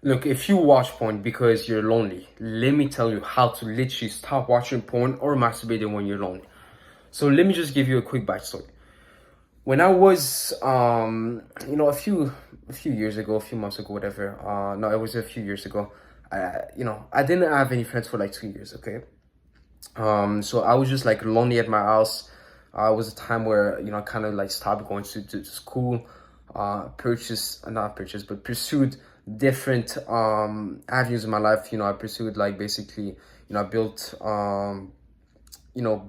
Look, if you watch porn because you're lonely, let me tell you how to literally stop watching porn or masturbating when you're lonely. So let me just give you a quick backstory. When I was, a few years ago, a few months ago, whatever. No, it was a few years ago. I didn't have any friends for like 2 years. Okay. So I was just like lonely at my house. It was a time where I kind of like stopped going to school, not purchase, but pursued different avenues in my life. I pursued like basically, I built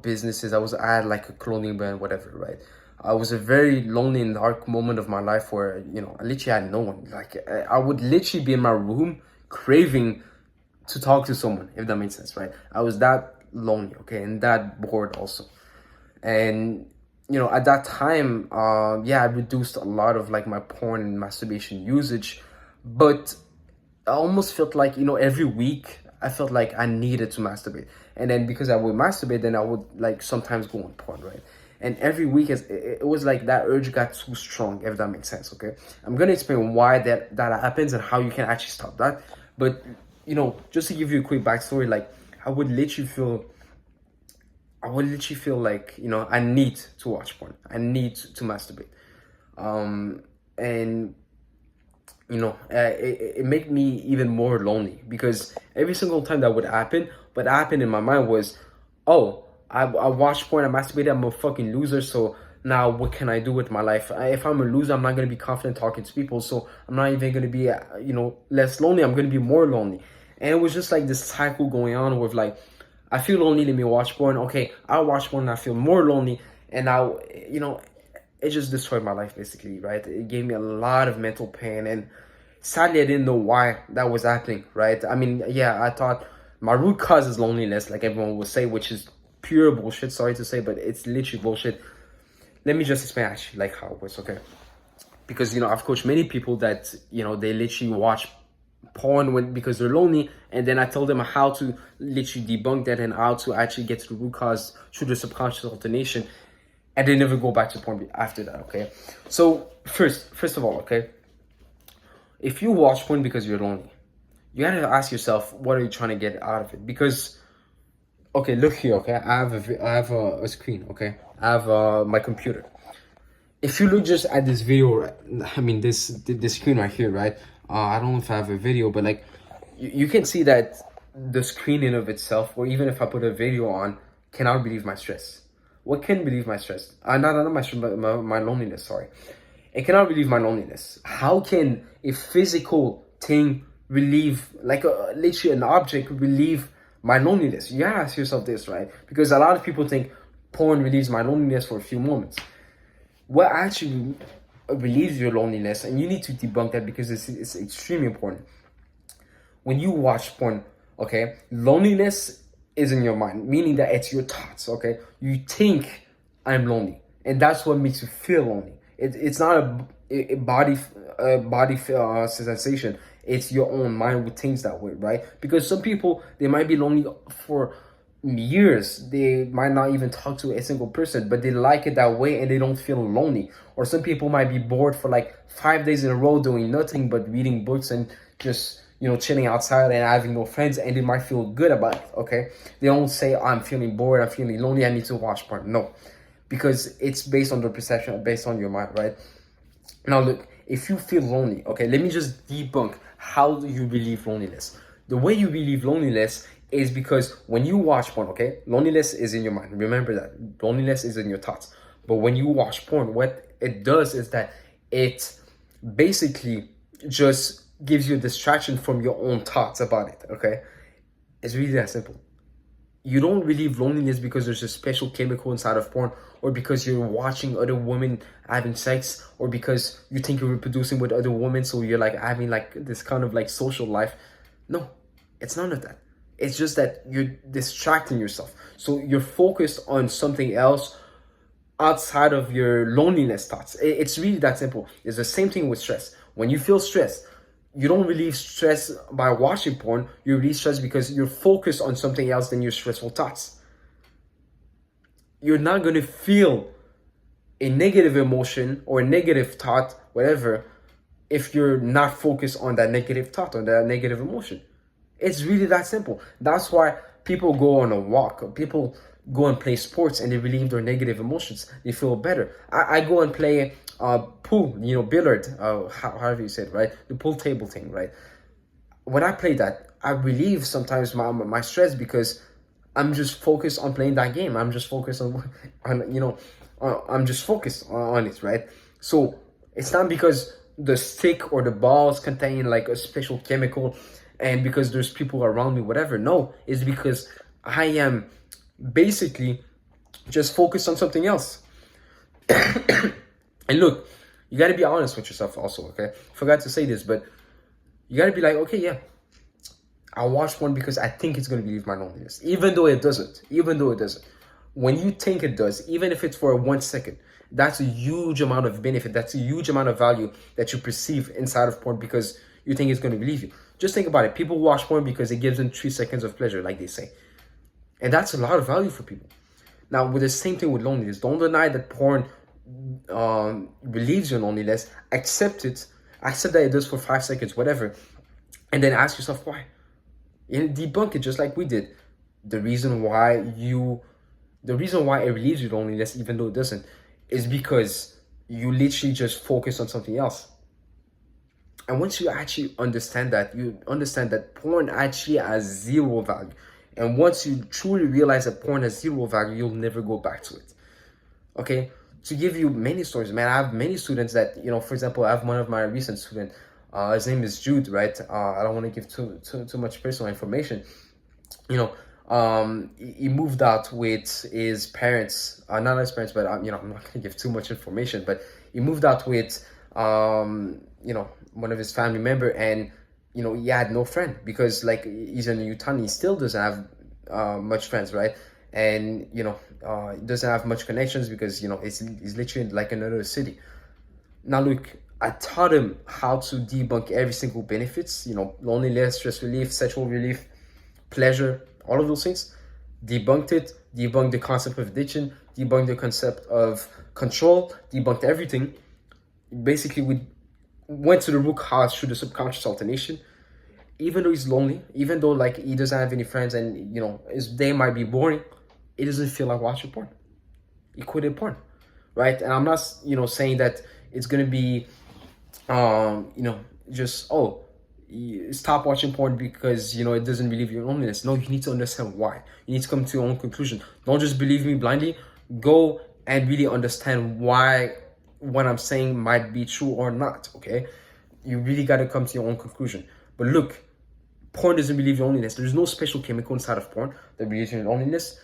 businesses. I had like a clothing brand, whatever, right? I was a very lonely and dark moment of my life where I literally had no one. Like I would literally be in my room craving to talk to someone, if that makes sense, right? I was that lonely, okay, and that bored also. And at that time, yeah, I reduced a lot of like my porn and masturbation usage, but I almost felt like every week I felt like I needed to masturbate, and then because I would masturbate, then I would like sometimes go on porn, right? And every week it was like that urge got too strong, if that makes sense. Okay, I'm gonna explain why that happens and how you can actually stop that. But just to give you a quick backstory, like I would literally feel like I need to watch porn, I need to masturbate, and it made me even more lonely because every single time that would happen, what happened in my mind was, oh, I watch porn, I masturbate, I'm a fucking loser. So now what can I do with my life? If I'm a loser, I'm not gonna be confident talking to people. So I'm not even gonna be, less lonely. I'm gonna be more lonely. And it was just like this cycle going on with like, I feel lonely, let me watch porn. Okay, I watch porn, I feel more lonely, and now it just destroyed my life basically, right? It gave me a lot of mental pain, and sadly I didn't know why that was happening, right? I mean, yeah, I thought my root cause is loneliness, like everyone would say, which is pure bullshit, sorry to say, but it's literally bullshit. Let me just explain actually like how it was, okay? Because I've coached many people that they literally watch porn because they're lonely, and then I tell them how to literally debunk that and how to actually get to the root cause through the subconscious alternation, and they never go back to porn after that. Okay, so first of all, okay, if you watch porn because you're lonely, you gotta ask yourself, what are you trying to get out of it? Because okay, look here, okay, I have a screen, okay, I have my computer. If you look just at this video, I mean this screen right here, right? I don't know if I have a video, but like you can see that the screen in of itself, or even if I put a video on, cannot relieve my stress. What can relieve my stress? Not my stress, but my loneliness. Sorry, it cannot relieve my loneliness. How can a physical thing relieve, like literally an object relieve my loneliness? You gotta ask yourself this, right? Because a lot of people think porn relieves my loneliness for a few moments. What actually relieves your loneliness, and you need to debunk that because it's extremely important. When you watch porn, okay, loneliness is in your mind, meaning that it's your thoughts, okay? You think I'm lonely, and that's what makes you feel lonely. It's not a body sensation. It's your own mind who thinks that way, right? Because some people, they might be lonely for years. They might not even talk to a single person, but they like it that way and they don't feel lonely. Or some people might be bored for like 5 days in a row doing nothing but reading books and just chilling outside and having no friends, and they might feel good about it. Okay, they don't say, I'm feeling bored, I'm feeling lonely, I need to watch porn. No, because it's based on the perception, based on your mind, right? Now look, if you feel lonely, okay, let me just debunk how do you relieve loneliness. The way you relieve loneliness is because when you watch porn, okay, loneliness is in your mind. Remember that. Loneliness is in your thoughts. But when you watch porn, what it does is that it basically just gives you a distraction from your own thoughts about it, okay? It's really that simple. You don't relieve loneliness because there's a special chemical inside of porn, or because you're watching other women having sex, or because you think you're reproducing with other women, so you're like having like this kind of like social life. No, it's none of that. It's just that you're distracting yourself. So you're focused on something else outside of your loneliness thoughts. It's really that simple. It's the same thing with stress. When you feel stressed, you don't relieve stress by watching porn. You relieve stress because you're focused on something else than your stressful thoughts. You're not going to feel a negative emotion or a negative thought, whatever, if you're not focused on that negative thought, on that negative emotion. It's really that simple. That's why people go on a walk. People go and play sports and they relieve their negative emotions. They feel better. I go and play pool, billiard, however you say it, right? The pool table thing, right? When I play that, I relieve sometimes my stress because I'm just focused on playing that game. I'm just focused I'm just focused on it, right? So it's not because the stick or the balls contain like a special chemical and because there's people around me, whatever. No, it's because I am basically just focused on something else. And look, you got to be honest with yourself also, okay? Forgot to say this, but you got to be like, okay, yeah, I watch one because I think it's going to relieve my loneliness, even though it doesn't. Even though it doesn't. When you think it does, even if it's for 1 second, that's a huge amount of benefit. That's a huge amount of value that you perceive inside of porn because you think it's going to relieve you. Just think about it. People watch porn because it gives them 3 seconds of pleasure, like they say. And that's a lot of value for people. Now, with the same thing with loneliness, don't deny that porn relieves your loneliness. Accept it. Accept that it does for 5 seconds, whatever. And then ask yourself why. And debunk it just like we did. The reason why it relieves your loneliness, even though it doesn't, is because you literally just focus on something else. And once you actually understand that, you understand that porn actually has zero value. And once you truly realize that porn has zero value, you'll never go back to it. Okay? To give you many stories, man, I have many students that, for example, I have one of my recent students, his name is Jude, right? I don't want to give too much personal information. He moved out with his parents, not his parents, but I'm not going to give too much information, but he moved out with, one of his family member, and, he had no friend because like he's in Utah, he still doesn't have much friends, right? And, he doesn't have much connections because, he's literally like another city. Now, look, I taught him how to debunk every single benefits, loneliness, stress relief, sexual relief, pleasure, all of those things. Debunked it, debunked the concept of addiction, debunked the concept of control, debunked everything. Basically, we went to the root cause through the subconscious alternation. Even though he's lonely, even though like he doesn't have any friends and, his day might be boring, it doesn't feel like watching porn. He quitted porn, right? And I'm not, saying that it's going to be, just, stop watching porn because, it doesn't relieve your loneliness. No, you need to understand why. You need to come to your own conclusion. Don't just believe me blindly. Go and really understand why what I'm saying might be true or not, okay? You really got to come to your own conclusion. But look, porn doesn't relieve your loneliness. There's no special chemical inside of porn that relieves your loneliness.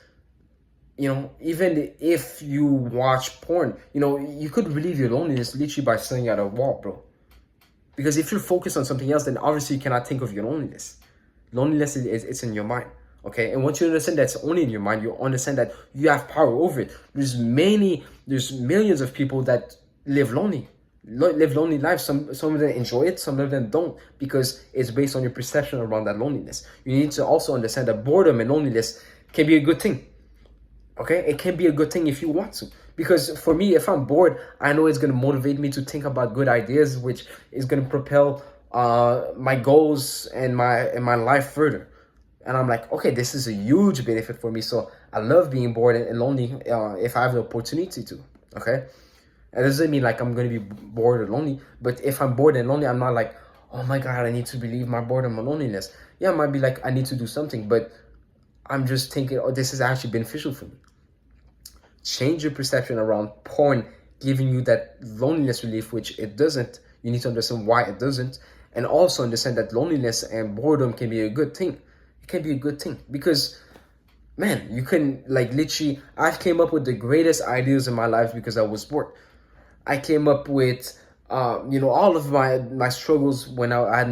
Even if you watch porn, you could relieve your loneliness literally by staring at a wall, bro. Because if you're focused on something else, then obviously you cannot think of your loneliness. Loneliness it's in your mind, okay? And once you understand that's only in your mind, you understand that you have power over it. There's millions of people that live lonely lives. Some of them enjoy it, some of them don't, because it's based on your perception around that loneliness. You need to also understand that boredom and loneliness can be a good thing. Okay, it can be a good thing if you want to. Because for me, if I'm bored, I know it's going to motivate me to think about good ideas, which is going to propel my goals and my life further. And I'm like, okay, this is a huge benefit for me. So I love being bored and lonely if I have the opportunity to. Okay, it doesn't mean like I'm going to be bored or lonely. But if I'm bored and lonely, I'm not like, oh my God, I need to relieve my boredom and loneliness. Yeah, I might be like, I need to do something, but I'm just thinking, oh, this is actually beneficial for me. Change your perception around porn giving you that loneliness relief, which it doesn't. You need to understand why it doesn't. And also understand that loneliness and boredom can be a good thing. It can be a good thing because, man, you can like literally, I came up with the greatest ideas in my life because I was bored. I came up with, all of my struggles when I had no